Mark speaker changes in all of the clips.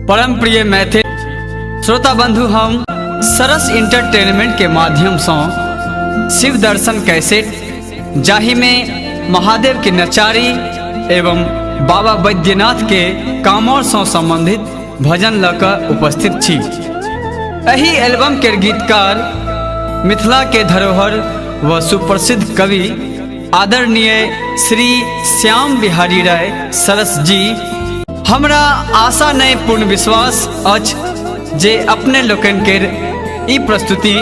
Speaker 1: परम प्रिय मैथिल श्रोता बंधु, हम सरस इंटरटेनमेंट के माध्यम से शिव दर्शन कैसेट जाहि में महादेव के नचारी एवं बाबा बैद्यनाथ के कामर से संबंधित भजन लकर उपस्थित छी। एही एल्बम के गीतकार मिथिला के धरोहर व सुप्रसिद्ध कवि आदरणीय श्री श्याम बिहारी राय सरस जी। हमरा आशा नहीं पूर्ण विश्वास अछि जे अपने लोकन के ई प्रस्तुति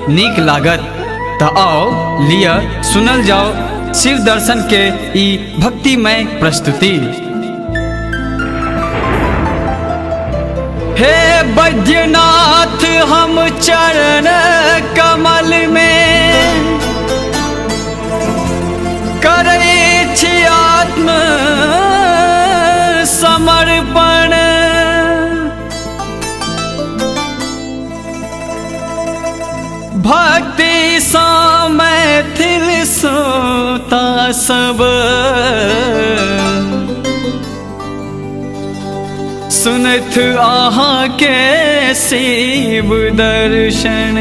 Speaker 1: नीक लागत। तो आओ लिया सुनल जाओ शिव दर्शन के ई भक्तिमय प्रस्तुति। हे बैद्यनाथ हम चरण कमल में करै छी आत्म समर्पण। भक्ति सा मैथिल सोता सब सुनत आहा के शिव दर्शन।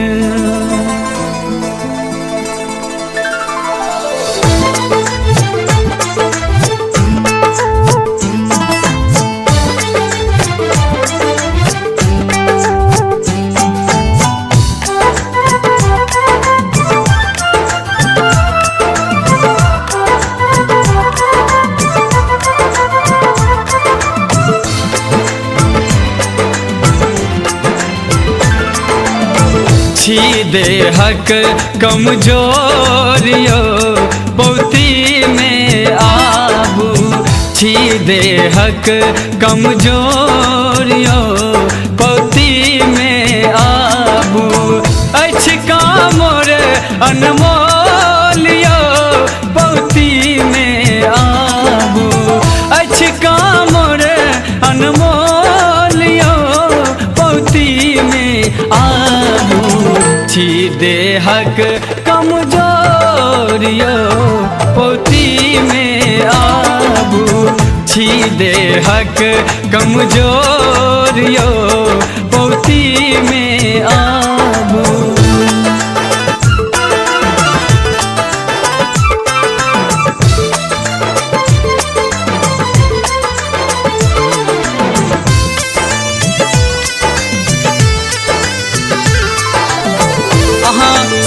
Speaker 1: छी देहक कमजोरियो पौती में आबू। छी देहक कमजोरियो पौती में आबू। अछि कामोर अनमोलियो पौती में आबू। अछि कामोर अनमोलियो पौती में आबू। छी देहक कमजोरियो पौती में आबू। छी देहक कमजोरियो पौती में आबू।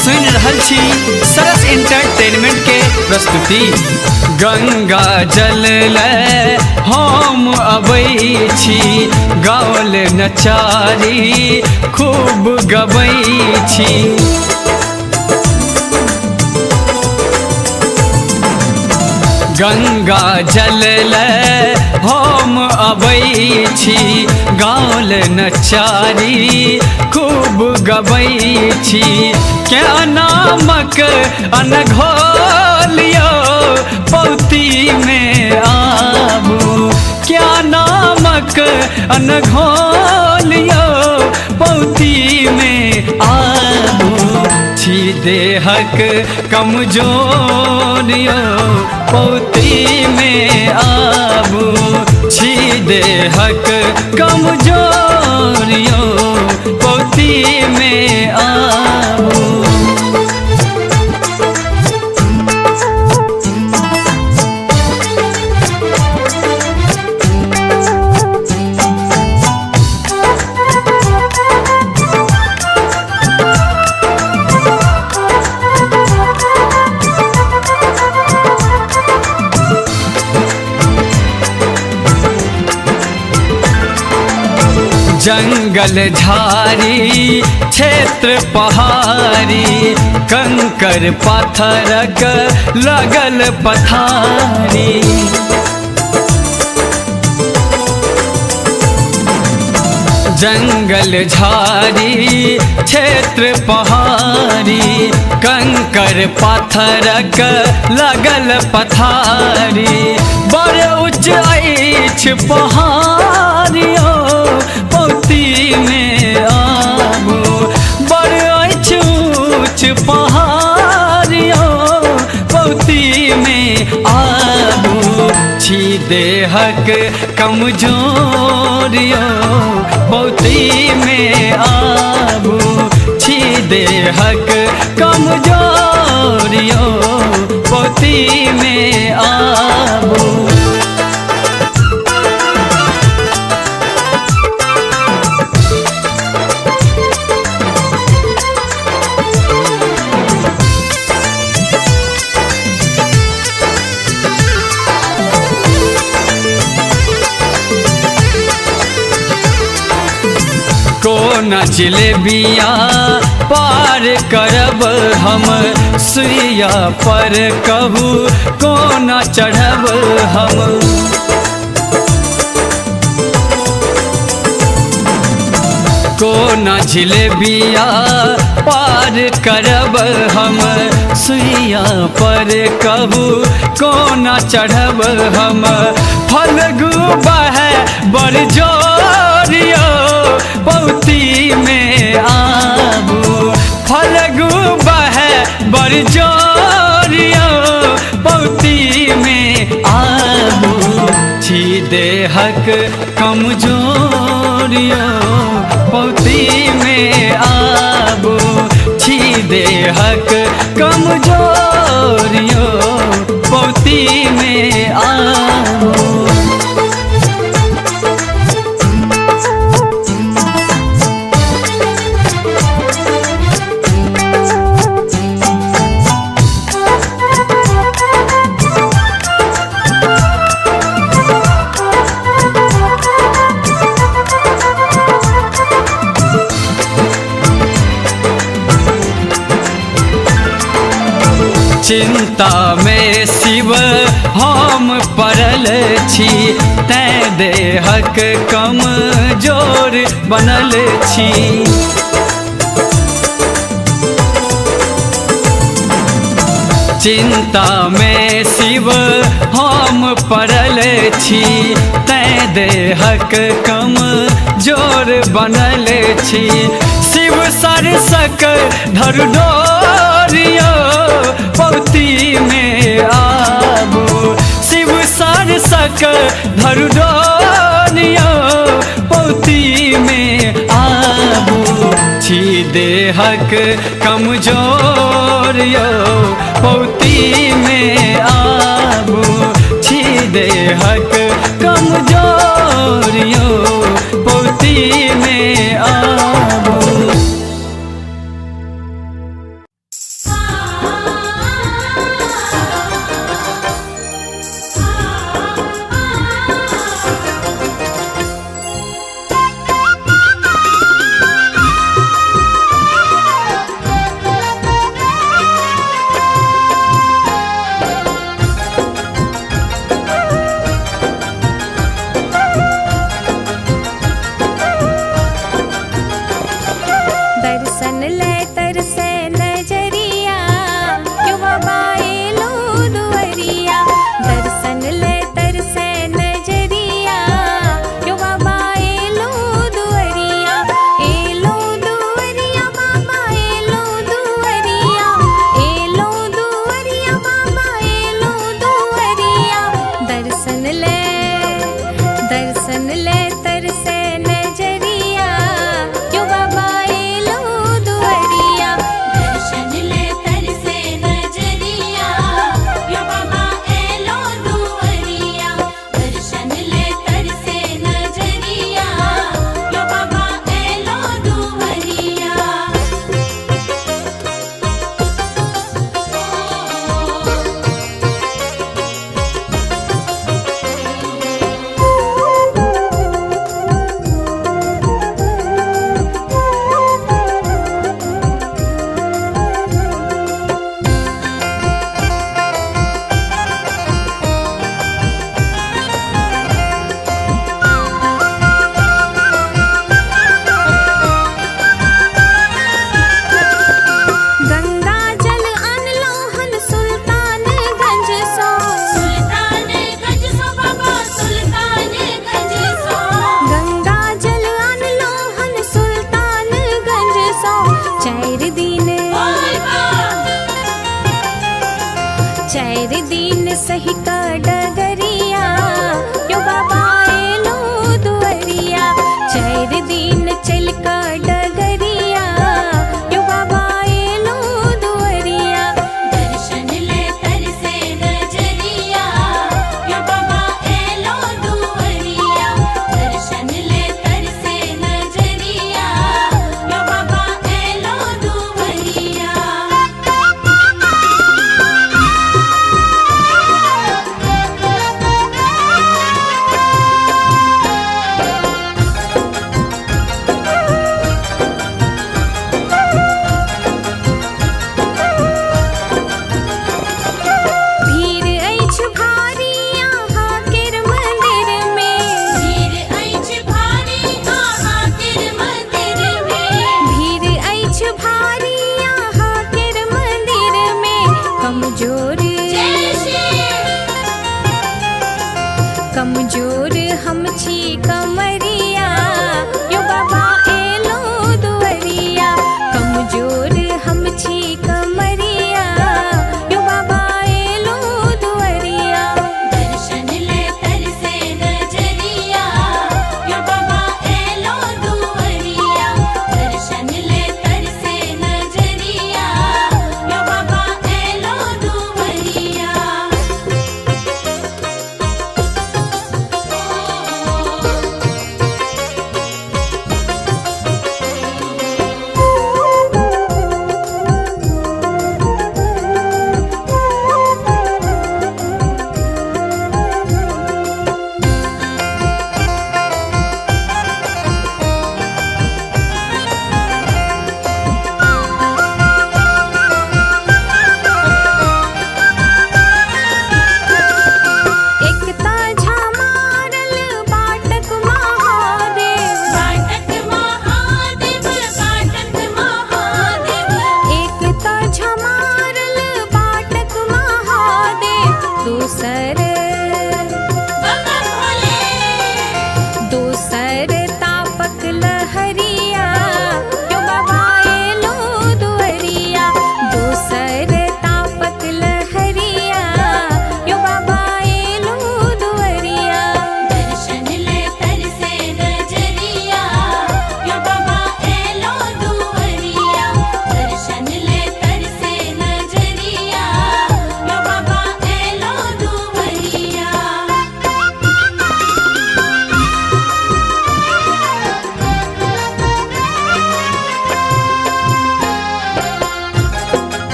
Speaker 1: सुन रहल छी सरस इंटरटेनमेंट के प्रस्तुति। गंगा जल ले हम अबै छी, गावल नचारी खूब गबै छी। गंगा जल ले हम अबै छी, गावल नचारी खूब गबै छी। क्या नामक अनघोलियो पौती में आबू। क्या नामक अनघोलियो पौती में आबू। छी देहक कमजोरियो पौती में आबू। छी देहक कमजोरियो पौती में आबू। जंगल झाड़ी क्षेत्र पहाड़ी, कंकर पाथरक लगल पथारी। जंगल झाड़ी क्षेत्र पहाड़ी, कंकर पाथरक लगल पथारी। बड़ उच्च अछि पहाड़ियो पौती में आबू। बड़ अछि उच्च पहाड़ियो पौती में आबू। छी देहक कमजोरियो पौती में आबू छी देहक कमजोरियो पौती में आबू। कोन जिलेबिया पार करब हम सुइया पर कहू कोन चढ़ब हम। कोन जिलेबिया पार करब हम सुइया पर कहू कोन चढ़ब हम। फल्गु बहे बड़ जोरियो पौती में आबू फल्गु बहे बड़ जोरियो पौती में आबू छी देहक कमजोरियो पौती में आबू छी देहक कमजोरियो पौती में आबू। चिंता में शिव हम पड़ल छी तैं देहक कमजोर बनल छी। चिंता में शिव हम पड़ल छी तैं देहक कमजोर बनल छी। शिव सरसक धरु डोरियो पौती में आबू शिव सरसक धरु डोरियो पौती में आबू छी देहक कमजोरियो पौती में आबू छी देहक कमजोरियो पौती में आबू।
Speaker 2: चैर दिन सही का डगरिया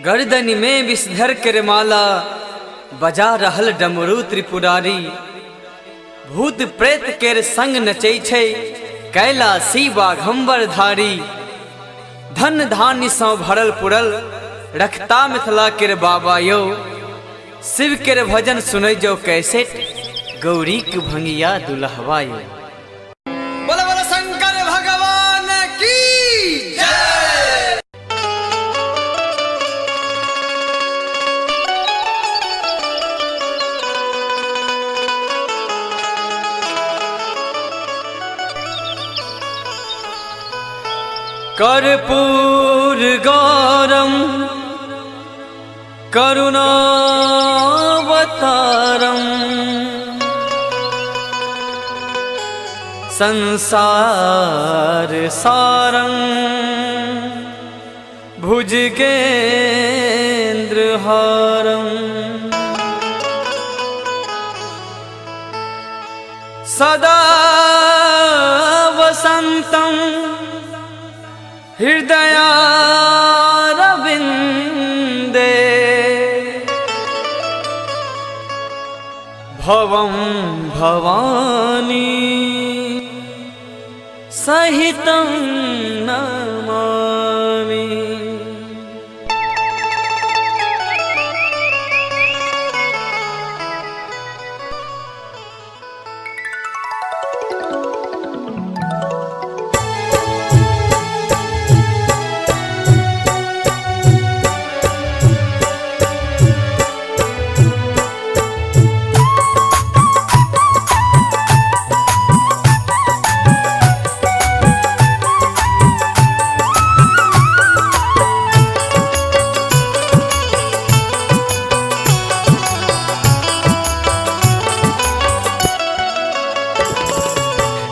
Speaker 1: गर्दन में विषधर कर माला बजा रहल डमरू त्रिपुरारी। भूत प्रेत केर संग नचै छै कैलासी बाघंबर धारी। धन धान्य सँ भरल पुरल रखता मिथिला केर बाबा यौ। शिव केर भजन सुनै जो कैसे गौरी के भंगिया दुल्हवा यौ। बोल बोल शंकर भगवान की जय। कर्पूर गौरम करुणावतारम संसार सारं भुजगेन्द्रहारं सदा वसन्तं हृदयारविन्दे भवं भवानी सहितं नमामि।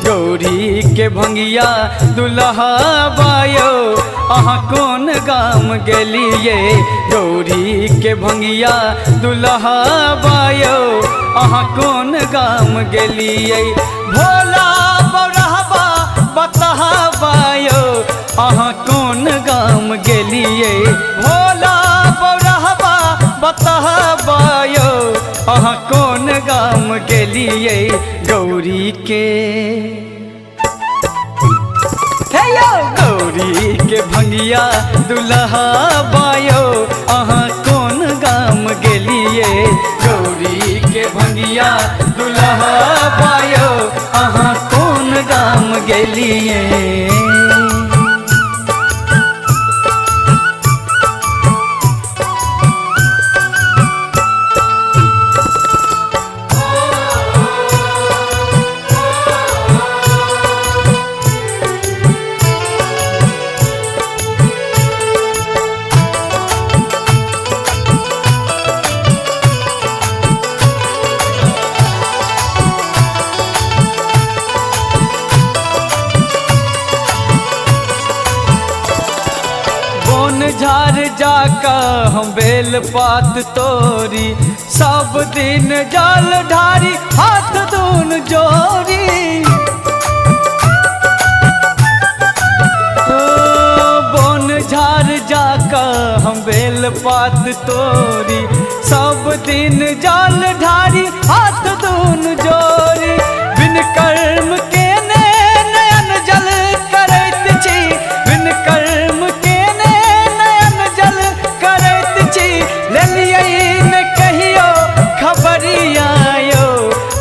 Speaker 1: गौरी के भंगिया दुल्हा बायो अहाँ कौन गाम गेलिए। गौरी के भंगिया दुल्हा बायो अहाँ कौन गाम गेलिए। भोला बौरहबा बतहा बायो अहाँ कौन गाम गेलिए। भोला बौरहबा बतहा बायो अहाँ कौन गाम गेलिए। गौरी के गौरी के भंगिया दुल्हा बायो अहाँ कौन गाम गेलिए। गौरी के भंगिया दुल्हा बायो अहाँ कौन गाम गेलिए। झार जाका हम बेल पात तोरी सब दिन जल ढारी हाथ दून जोरी। बोन झार जाका हम बेल पात तोरी सब दिन जल ढारी हाथ दून जोरी। बिन कर्म के नयन जल करैत छी बिन कर्म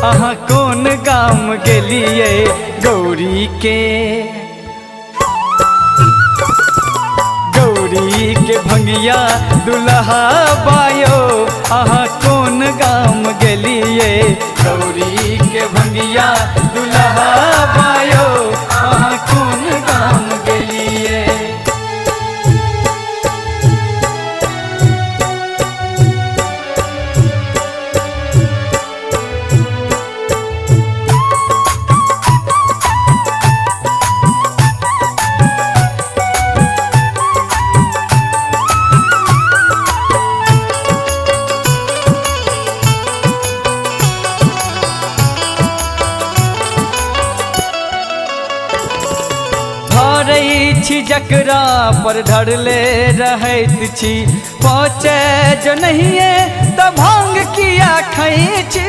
Speaker 1: अहाँ कौन गाम गेलिए। गौरी के भंगिया दुल्हा बायो अहाँ कौन गाम गेलिए। गौरी के भंगिया दुल्हा बायो अहाँ कौन गाम गेलिए। जकरा पर धरले रहैत छी पहुँचे जो नहिए तो भांग किया खाई छी।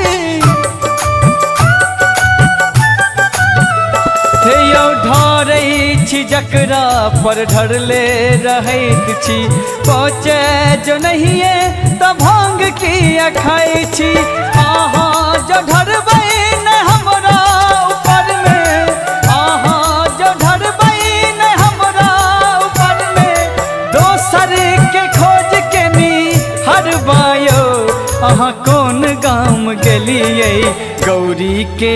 Speaker 1: हे यौ ढारै छी जकरा पर धरले रहैत छी पहुँचे जो नहिए तो भांग किया खाई छी। अहाँ जो ढरबै न हमरा ऊपर में, अहाँ जो ढरबै न हमरा ऊपर में, दोसर के खोज के नी हरबायो। अहाँ कौन गाम गेलियै गौरी के,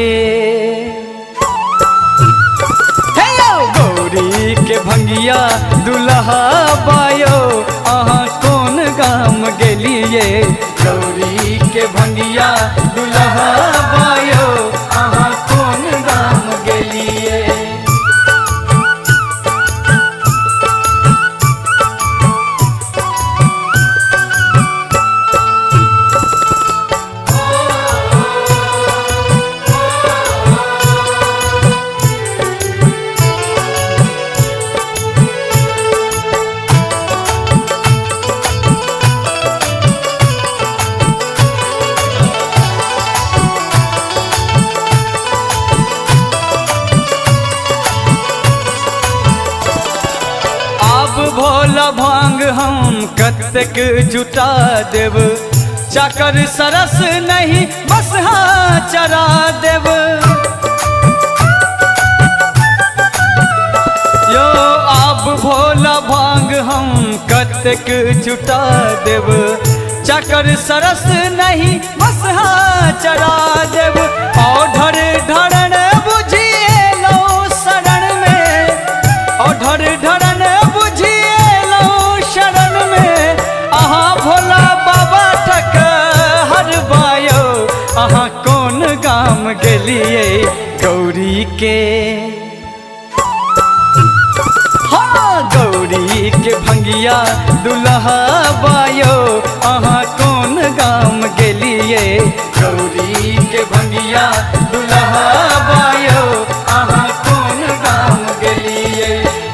Speaker 1: गौरी के भंगिया दुल्हा बायो। अहाँ कौन गाम गेलिए गौरी के भंगिया दुल्हा बायो। अहाँ कौन गाम गेलिए। भोला भांग हम कतेक जुटा देव, चाकर सरस नहीं बस हाँ चरा देव। यो आप भोला भांग हम कतेक जुटा देव, चाकर सरस नहीं बस हाँ चरा देव। औढर ढरन बुझिए लो शरण में, औढर ढरन अहाँ कौन गाम गेलिए गौरी के। हाँ गौरी के भंगिया दुल्हा बायो। अहाँ कौन गाम गेलिए गौरी के भंगिया दुल्हा बायो। अहाँ कौन गाम गेलिए।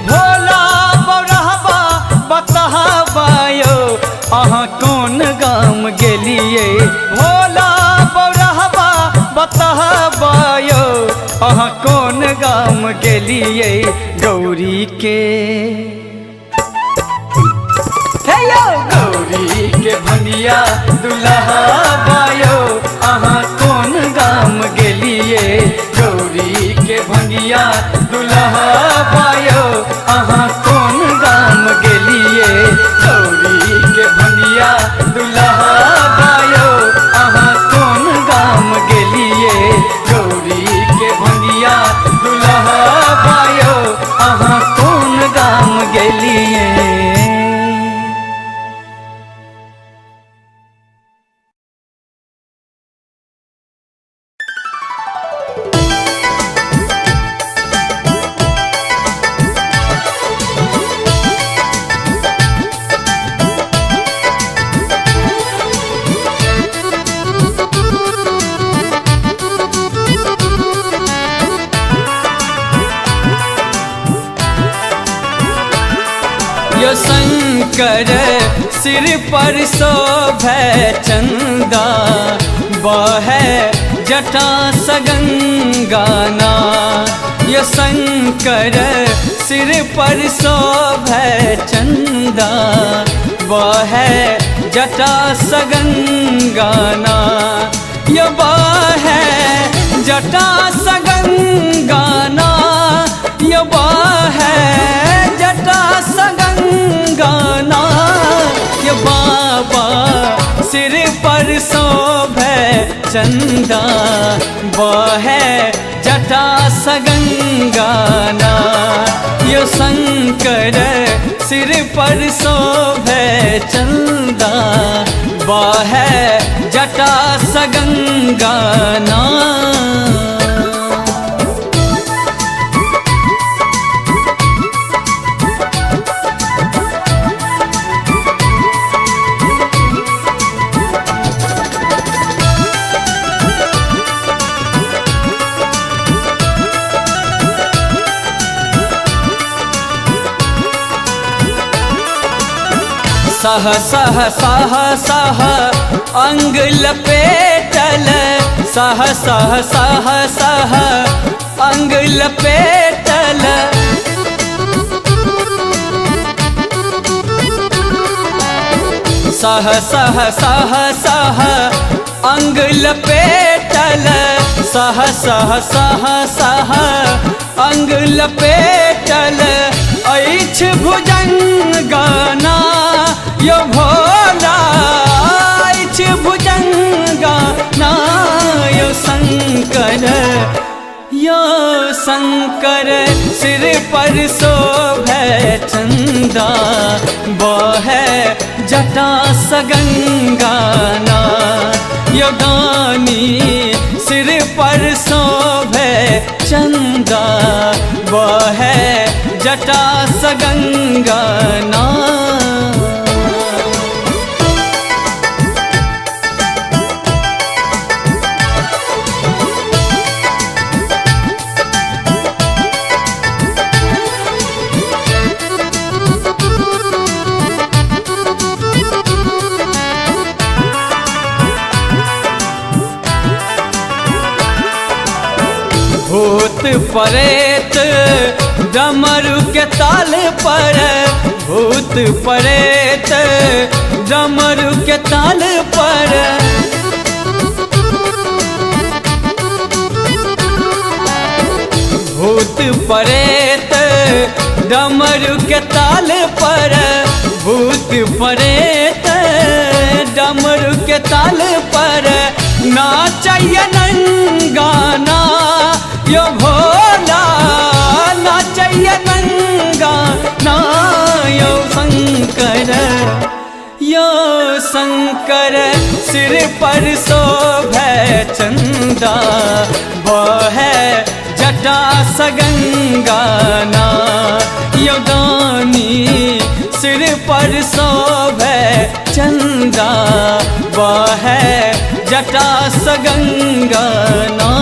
Speaker 1: भोला बौरहबा बतहा बायो। अहाँ कौन गाम गेलिए। भोला बतहा बायो। अहाँ कौन गाम गेलिए गौरी के। हे यौ गौरी के भंगिया दुल्हा बायो। अहाँ कौन गाम गेलिए गौरी के भंगिया दुल्हा बायो। अहाँ कौन गाम गेलिए गौरी के भंगिया दुल्हा बायो। अहाँ कौन गाम गेलिए गौरी के भंगिया दुल्हा बायो। अहाँ कौन गाम गेलिए। यो शंकर सिर पर शोभे चंदा, बहे जटा सगंगाना। यो शंकर सिर पर शोभे चंदा, बहे जटा सगंगाना। यो बहे जटा सगंगाना। यो बहे जटा सगंगाना। ये बाबा सिर पर शोभे चंदा, बहे जटा सगंगाना। यो शंकर सिर पर शोभे चंदा, बहे जटा सगंगाना। सह सह सह सह अंग लपेटल, सह सह सह सह अंग लपेटल। सह सह सह सह अंग लपेटल, सह सह सह सह अंग लपेटल। ऐछ भुजंगना यो भोला, ऐछ भुजंगना यो शंकर, यो शंकर। सिर पर शोभे चंदा, बहे जटा सगंगाना यो दानी। सिर पर शोभे चंदा, बहे जटा सगंगाना। भूत प्रेत डमरू के ताल पर, भूत प्रेत डमरू के ताल पर। भूत प्रेत डमरू के ताल पर, भूत प्रेत डमरू के ताल पर। नाचैया नंगाना यो भोला, नाचैया नंगाना यो शंकर, यो शंकर। सिर पर शोभे चंदा, बहे जटा सगंगाना यो दानी। सिर पर शोभे चंदा, बहे जटा सगंगाना।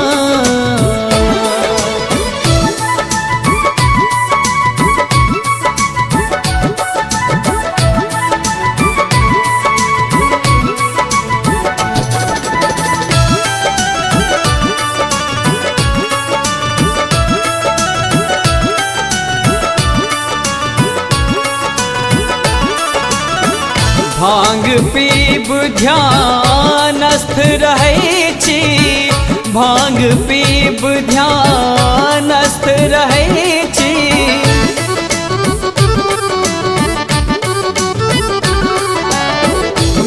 Speaker 1: भांग पीब ध्यानस्थ रहै छी, भांग पीब ध्यानस्थ रहै छी।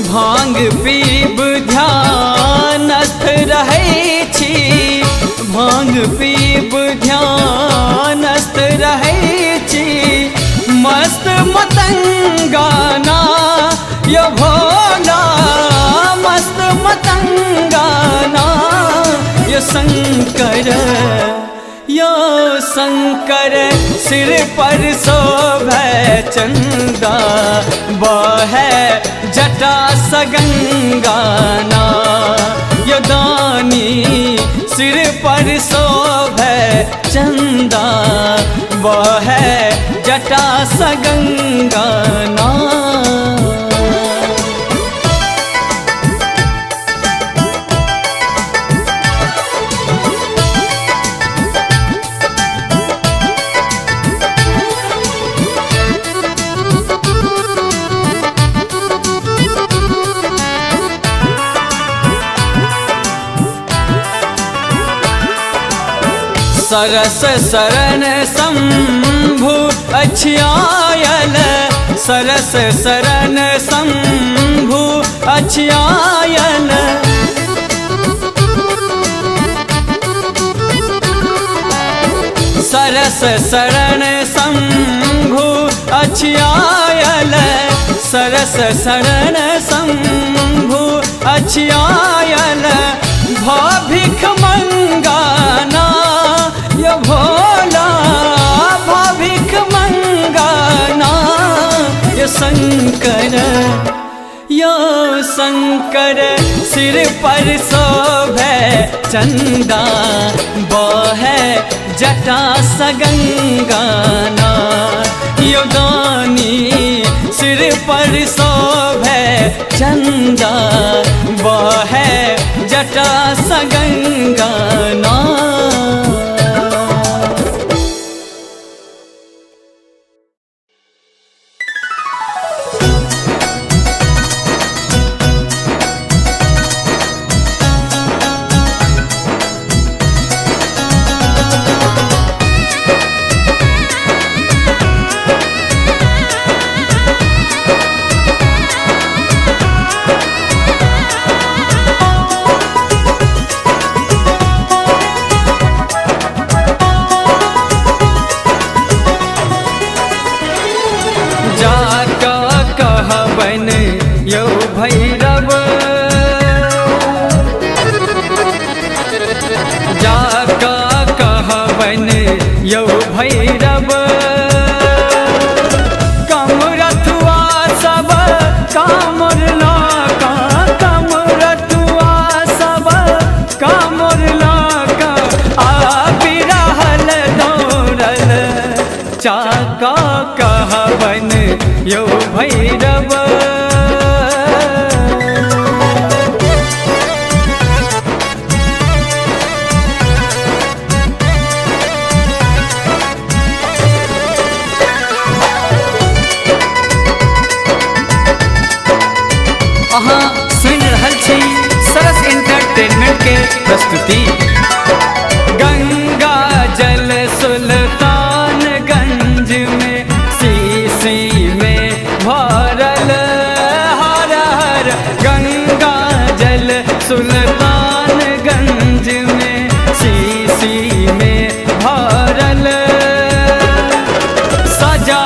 Speaker 1: भांग पीब ध्यानस्थ रहै छी, भांग पीब ध्यानस्थ रहै छी। मस्त मतंगाना यो भोला, मस्त मतंगाना यो शंकर, यो शंकर। सिर पर शोभे चंदा, बहे जटा सगंगाना यो दानी। सिर पर शोभे चंदा, बहे जटा सगंगाना। सरस शरण शंभु अछियायल, सरस शरण शंभु अछियायल। सरस शरण शंभु अछियायल, सरस शरण शंभु अछियायल। भाभिख मंगाना यो भोला, भाभिख मंगाना यो शंकर, यो शंकर। सिर पर शोभे चंदा, बहे जटा सगंगाना यो दानी। सिर पर शोभे चंदा बहे जटा सगंगा ना। भैरव जाका कहबन यौ भैरव कमरथुआ सब कामर लाका कमरथुआ सब कामर लाका आ बिरहल दौड़ल चाका कहबन यौ भैरव। अहाँ सुनि रहल छी सरस एंटरटेनमेंट के प्रस्तुति। गंगा जल सुल्तानगंज में शीशी में भरल हर हर। गंगा जल सुल्तानगंज में शीशी में भरल सजा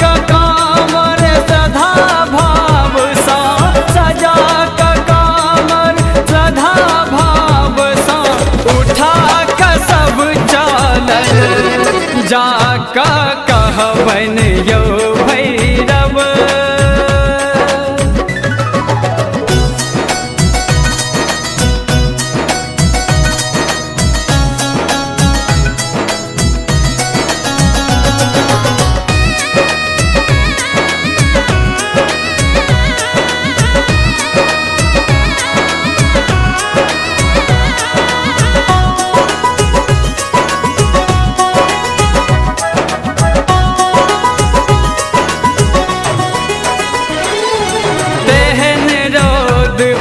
Speaker 1: का कामर सधा भाव सा सजा का कामर सधा भाव सा उठा का सब चालल जाका कहबन यौ भैरव।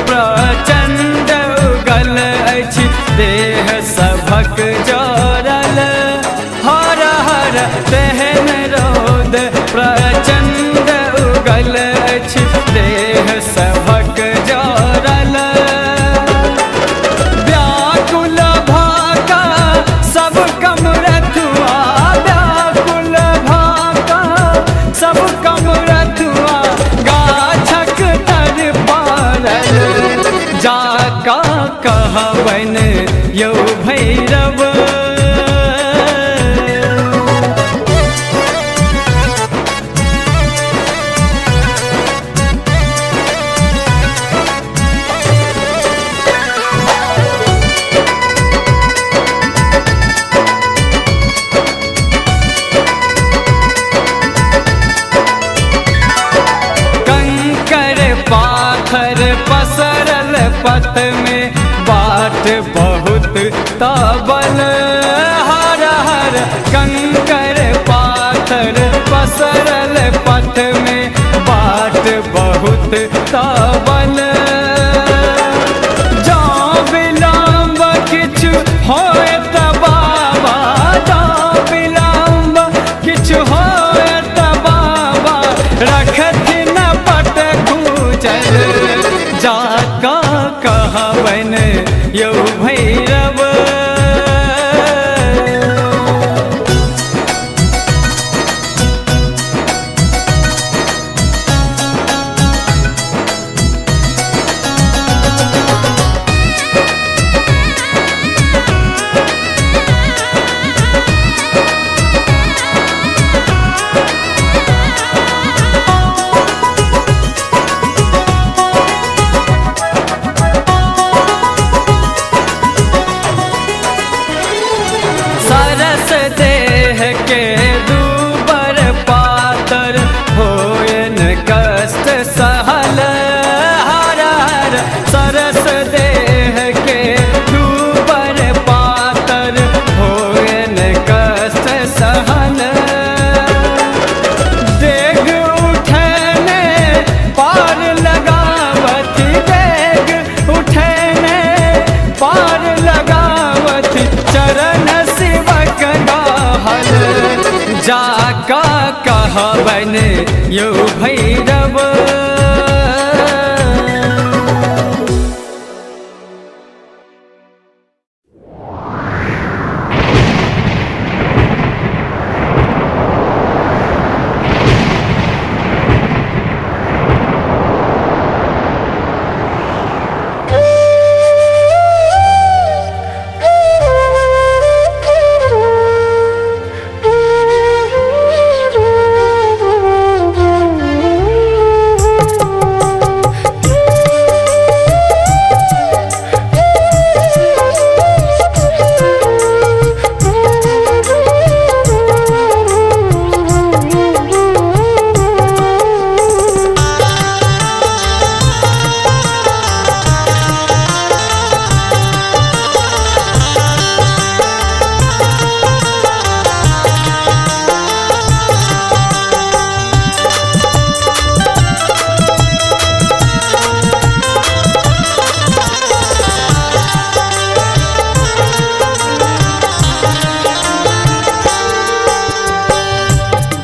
Speaker 1: प्रचंड उगल अछि देह सभक जरल हर हर। तेहन रौद प्रचंड उगल अछि देह सभक जरल व्याकुल भाका सब कमरथुआ व्याकुल भाका सब कमरथुआ गाछक तर पारल जाका कहबन यौ भैरव। कंकर पाथर पसरल पथ में बाट बहुत तबल हर हर। कंकर पाथर पसरल पथ में बाट बहुत तबल जा विलम्ब किछु होय त बाबा जा विलम्ब किछु होय त बाबा रखथिन पट खूचल जाका कहबन यौ भैरव। हवन यो भैरव।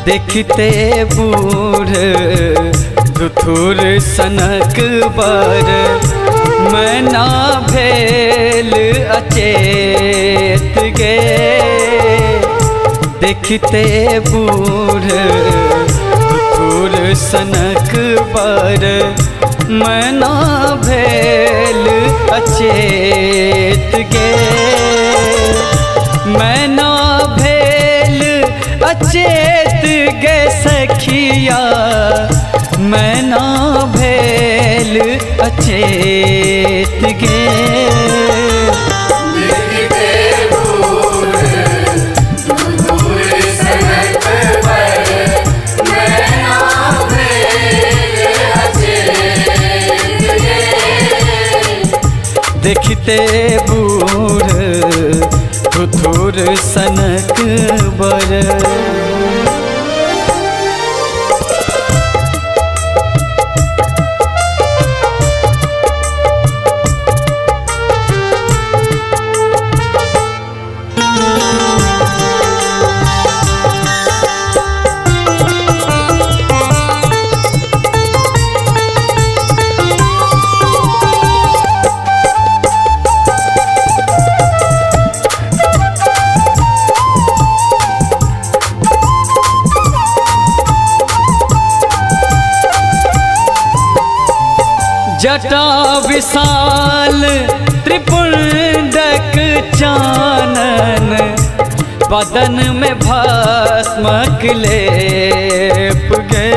Speaker 1: देखते बूढ़ धुथुर सनक बर, मैना भेल अचेत गे। देखते बूढ़ धुथुर सनक बर, मैना भेल अचेत गे। मैना भेल अचेत गे सखिया, मैना भेल अचेत गे।
Speaker 2: देखते बूढ़ धुथुर सनक बर, मैना भेल अचेत गे।
Speaker 1: देखते बूढ़ धुथुर सनक बर। जटा विशाल त्रिपुंडक चानन, बदन में भस्म लेप गे।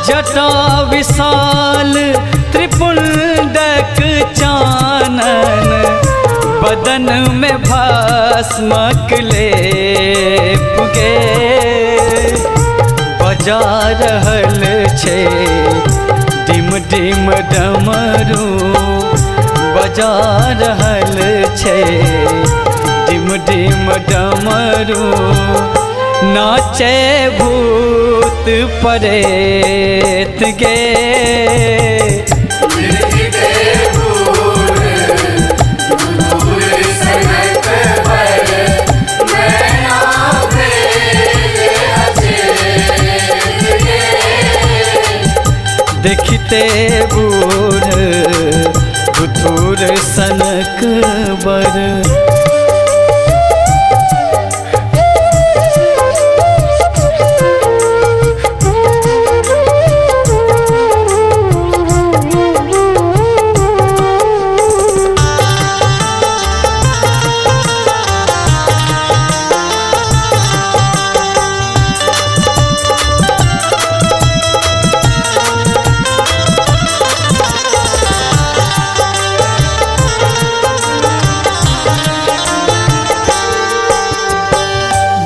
Speaker 1: जटा विशाल त्रिपुंडक चानन, बदन में भस्म लेप गे। बजा रहल छे डिम डिम डमरू, बजा रहल छे डिम डिम डमरू। नाचे भूत प्रेत गे। देखते बूढ़ धुथुर सनक बर।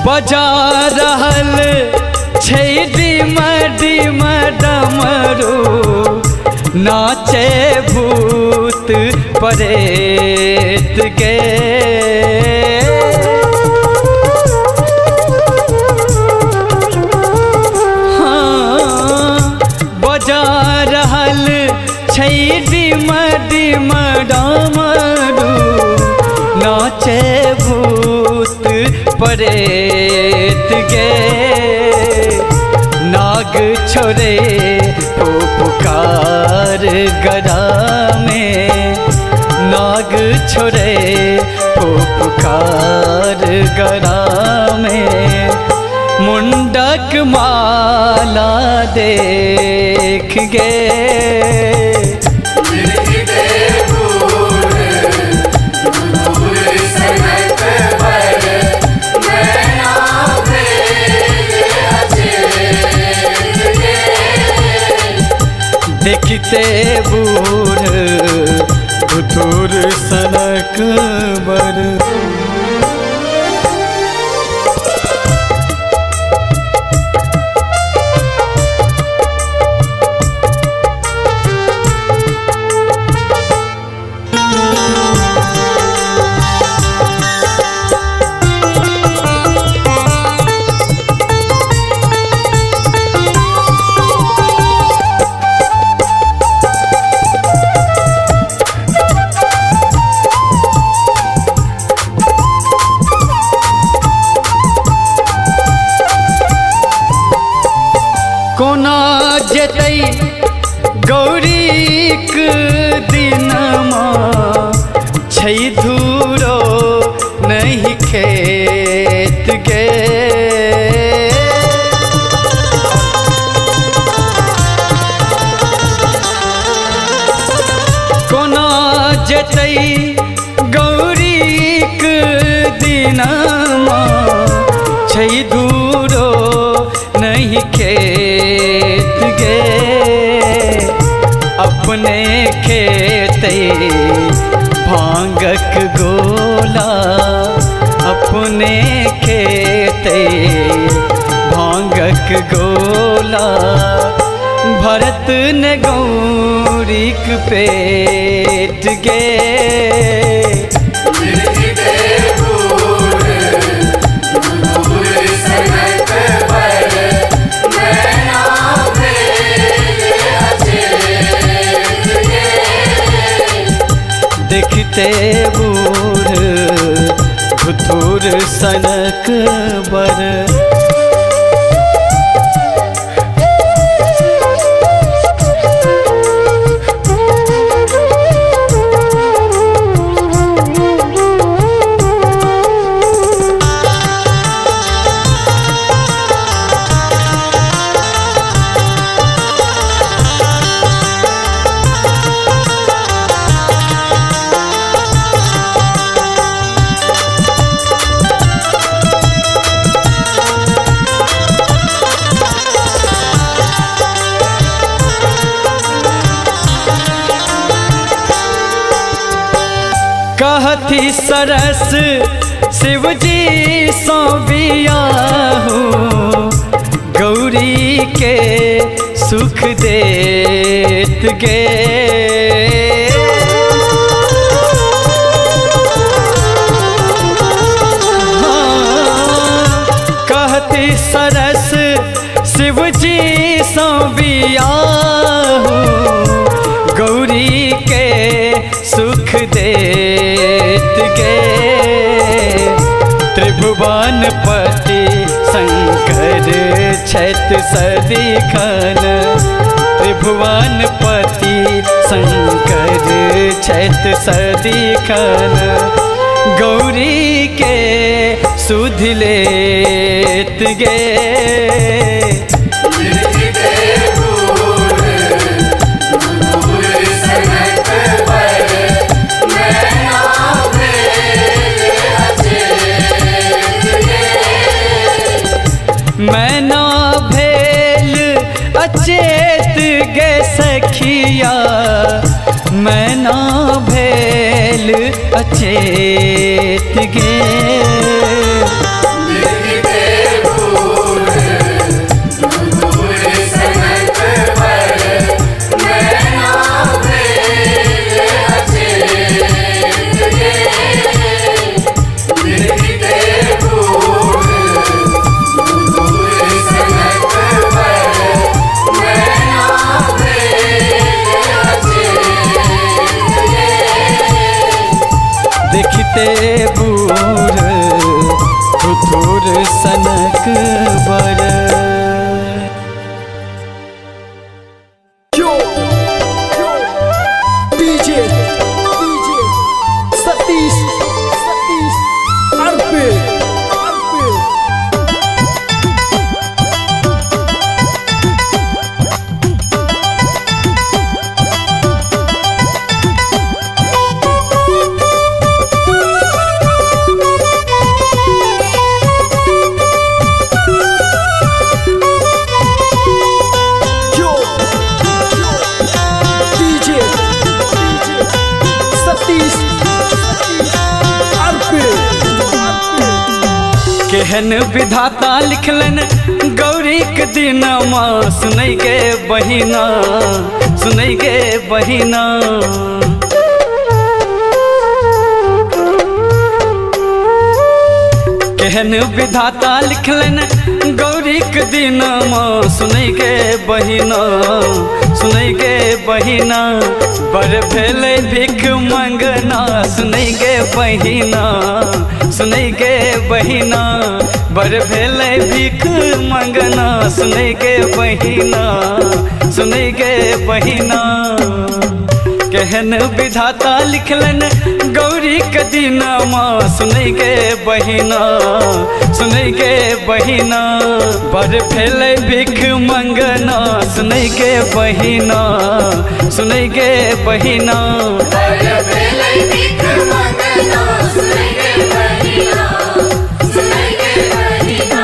Speaker 1: बजा रहल छै डिम डिम डमरू, नाचे भूत प्रेत गे। हाँ, बजा रहल छै डिम डिम डमरू, भूत परेत गे नाग छोरे को पुकार गरा में नाग छोरे को पुकार गरा में मुंडक माला देख गे देखते बूढ़ धुतुर सनक बर कोना जतई गौरीक दिनमा छै धूरो नहीं खेत गे कोना जतई गौरीक दिनमा छै धूरो नहीं खेत गे अपने खेते भांगक गोला अपने खेते भांगक गोला भरत ने गौरीक पेट गे देखते बूढ़ धुतुर सनक बर कहती सरस शिवजी सो बियाहू गौरी के सुख देत गे कहती सरस शिवजी सो बियाहू गौरी के सुख देत गे त्रिभुवन पति शंकर छैत सदिखन त्रिभुवन पति शंकर छैत सदिखन गौरी के सुध लेत गे मैना भेल अचेत गे सखिया मैना भेल अचेत गे देखते बूढ़ बर।
Speaker 3: डीजे सतीश अरपे
Speaker 1: केहन विधाता लिखलन गौरी के दिनमा, सुनै गे बहिना सुनै गे बहिना। केहन विधाता लिखलन गौरी के दिनमा, सुनै गे बहिना सुनै गे बहिना। बर भेलै भिख मंगना, सुनै गे बहिना सुनै गे बहिना। बर भेलै भिख मंगना, सुनै गे बहिना सुनै गे बहिना। केहन विधाता लिखलन गौरी के दिनमा, सुनै गे बहिना सुनै गे बहिना। बर भेलै भिख मंगना, सुनै गे बहिना सुनै गे बहिना।
Speaker 2: बर भेलै भिख मंगना, सुनै गे बहिना सुनै गे बहिना।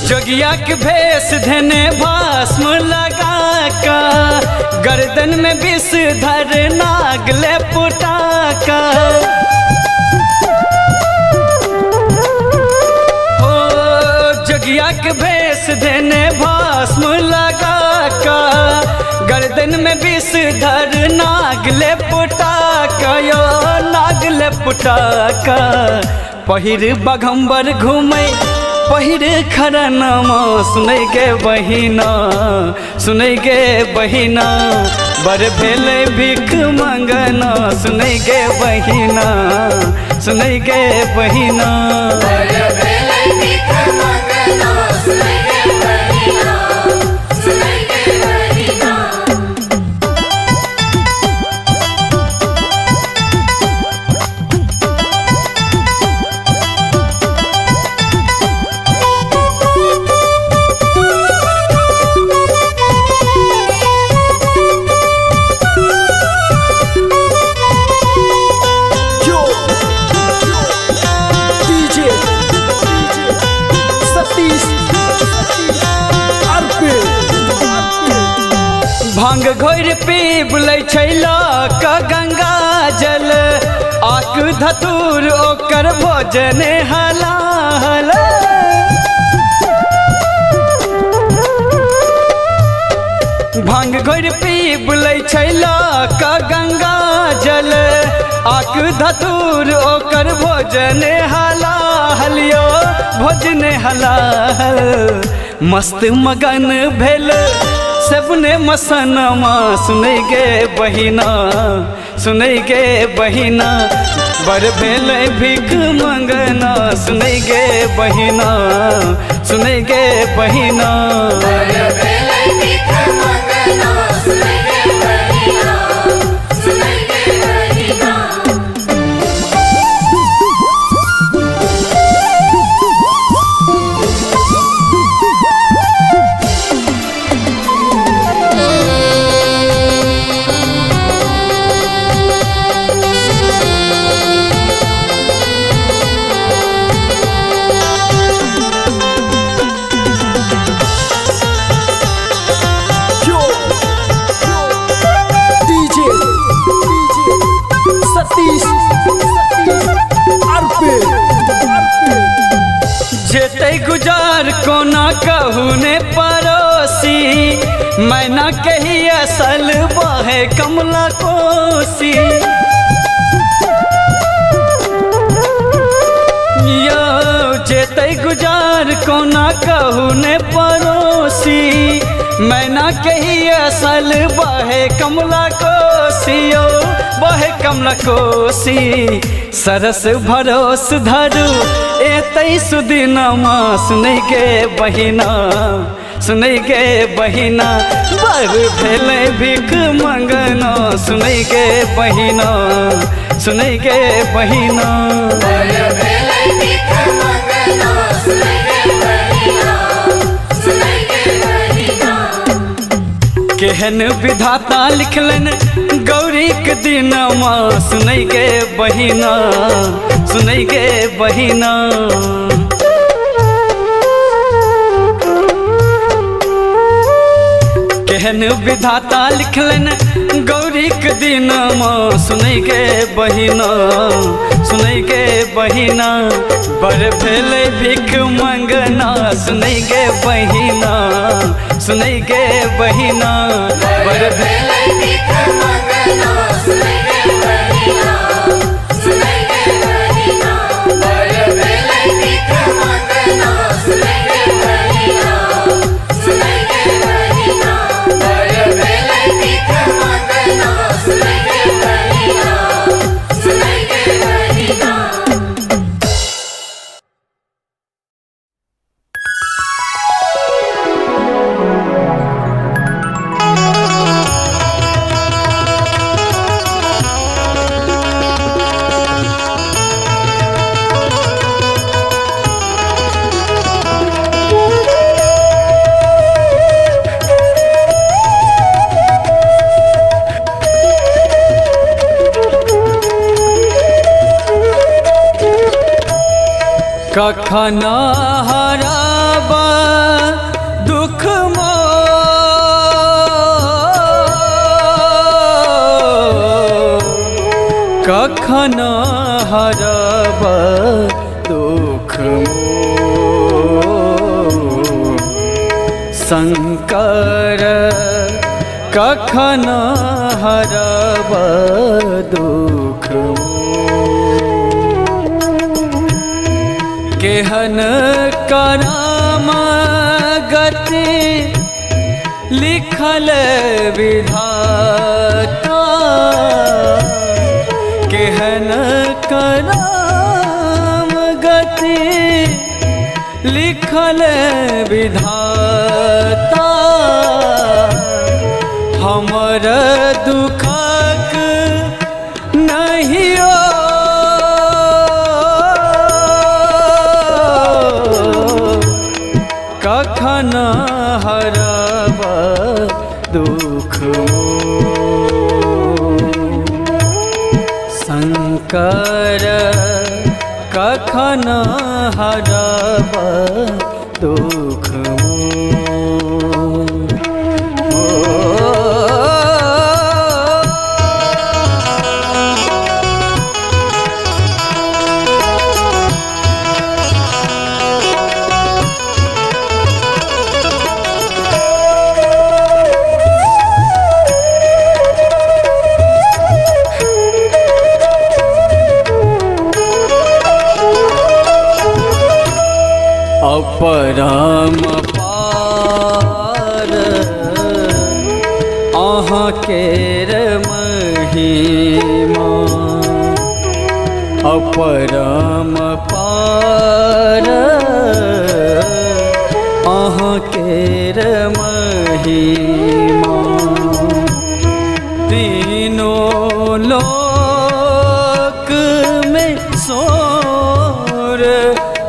Speaker 1: जोगिया के भेष धने भस्म लगा का, गर्दन में विष धर नागले पुटाका। हो जोगिया के भेष धने भस्म लगा का, गर्दन में विष धर नागले पुटाका यो नागले पुटाका। पहिर बघम्बर घूमे पहिर खरनमा, सुनै गे बहिना सुनै गे बहिना। बर भेलै भिख मंगना, सुनै गे बहिना सुनै गे बहिना।
Speaker 2: बर भेलै भिख मंगना, सुनै गे बहिना सुनै गे बहिना।
Speaker 1: भांग घोर पीब लै छै लऽ गंगा जल, आक धतूर ओकर भोजन हलाहल। भांग घोर पीब लै छै लऽ गंगा जल, आक धतूर ओकर भोजन हलाहल यो भोजन हलाहल। मस्त मगन भेल सबने मसनमा, सुनै गे बहिना सुनै गे बहिना। बर भेलै भिख मंगना, सुनै गे बहिना सुनै गे बहिना।
Speaker 2: बर भेलै भिख मंगना, सुनै गे बहिना सुनै गे बहिना।
Speaker 1: जेते गुजार कोना कहू ने पड़ोसी, मैना कही असल बहे कमला कोसी। यो जेते गुजार कोना कहू ने पड़ोसी, मैना कही असल बहे कमला कोसी। ओ बहे कमला कोसी, सरस भरोस धरू एतै सुदिनमा। सुनै गे बहिना, सुनै गे बहिना, बर भेलै भिख मंगना। सुनै गे बहिना, सुनै गे बहिना,
Speaker 2: बर भेलै भिख मंगना। सुनै गे बहिना, सुनै गे बहिना।
Speaker 1: केहन विधाता लिखलन गौरी के दिनमा। सुनै गे बहिना, सुनै गे बहिना, केहन विधाता लिखलन गौरी के दिनमा। सुनै गे बहिना, सुनै गे बहिना, बर भेलै भिख मंगना। सुनै गे बहिना, सुनै गे बहिना, बर
Speaker 2: भेलै भिख मंगना। सुनै गे बहिना, सुनै गे बहिना, बर भेलै भिख मंगना। सुनै गे बहिना, सुनै गे बहिना, बर भेलै भिख मंगना। सुनै गे बहिना, सुनै गे बहिना।
Speaker 1: कखन हराबा दुख मोर, कखन हराबा दुख मोर। शंकर कखन हराबा दुख मोर। केहन कराम गति लिखल विधाता, केहन कराम गति लिखल विधाता। हमर दुखक नहीं कखन हराबा दुख मोर। शंकर कखन हराबा दुख मोर। अपरम पार अहाँ केर महिमा, अपरम पार अहाँ केर महिमा। तीनों लोक में सोर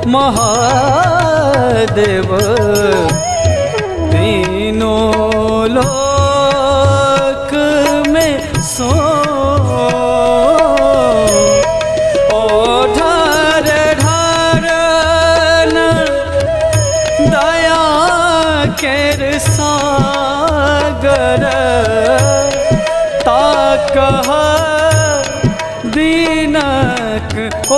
Speaker 1: महादेव, तीनों लोक में सो ओ ढार ढारन दया केर सागर, ताकह दीनक ओ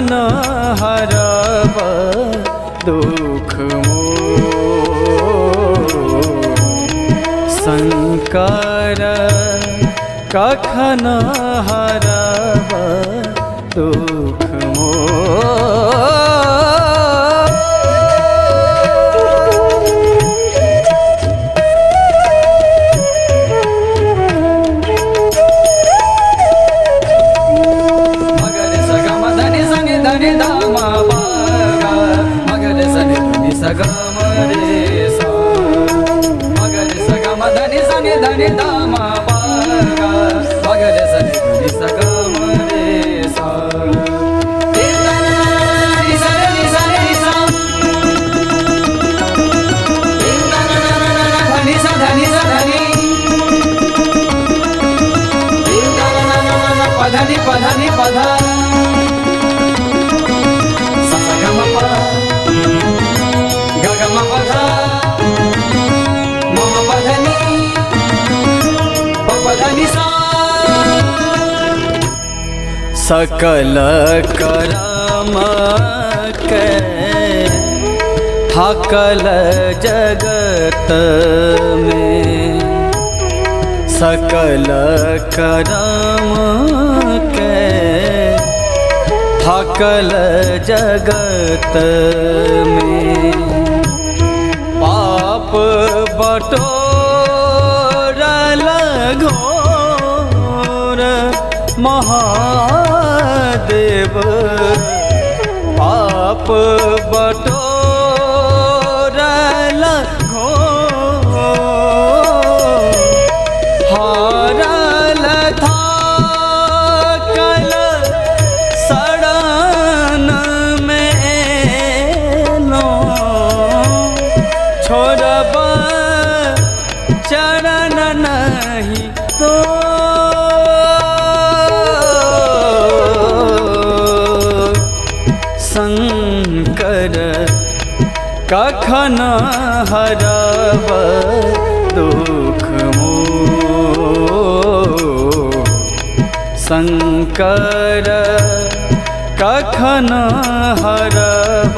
Speaker 1: कखन हरब दुख मोर शंकर कखन हरब दुख मोर। सगम रे सा मगर सगम धनि सनि धनि दाम बागा मगर सनि धनि सगम रे सा नि सरे नि सरे नि सा धनि सा धनि सा धनि पधनि पधनि पधा सगम पा गगम पधा मम पधनि पधनि सा सकल करम के थाकल जगत में सकल करम के थाकल जगत में पाप बटोरल घोर महादेव पाप बटोरल घोर हारल थाकल सड़न में लो छोड़ब चरण नहीं तो शंकर कखन हरब दुख मोर शंकर कखन हरब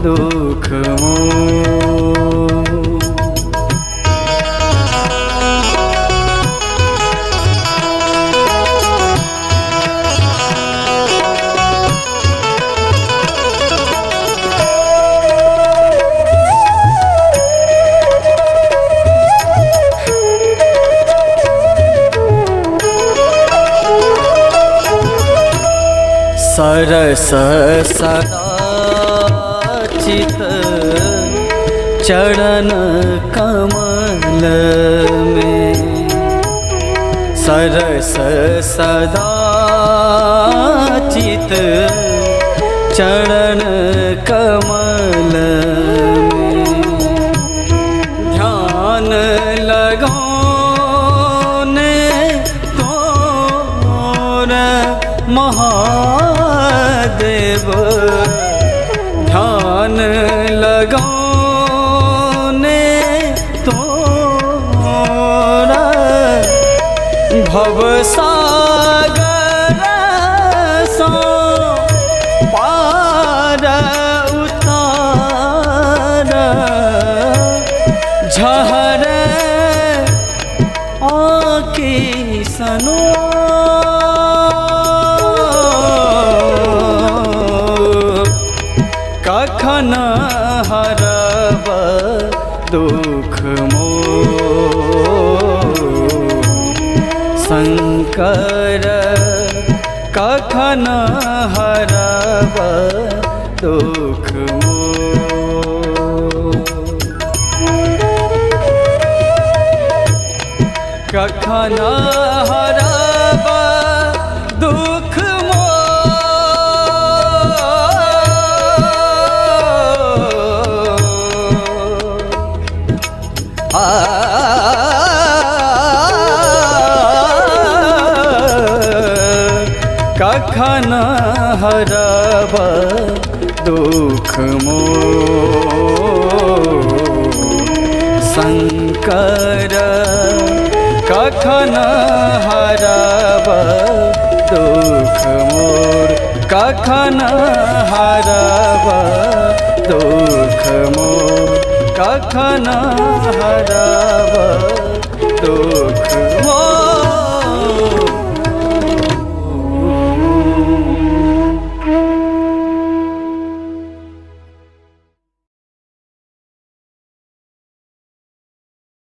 Speaker 1: दुख मोर। सरस सदाचित चरण कमल में सरस सदाचित चरण कमल में ध्यान लगाने तोर महादेव ध्यान लगाने तोरा भवसागर सो पार उतार झहर आके सनो कखन हरब दुख मोर शंकर कखन हरब दुख मोर कखन हरब दुख कखन हरब दुख मोर शंकर कखन हरब दुख मोर कखन हरब दुख मोर कखन हरब दुख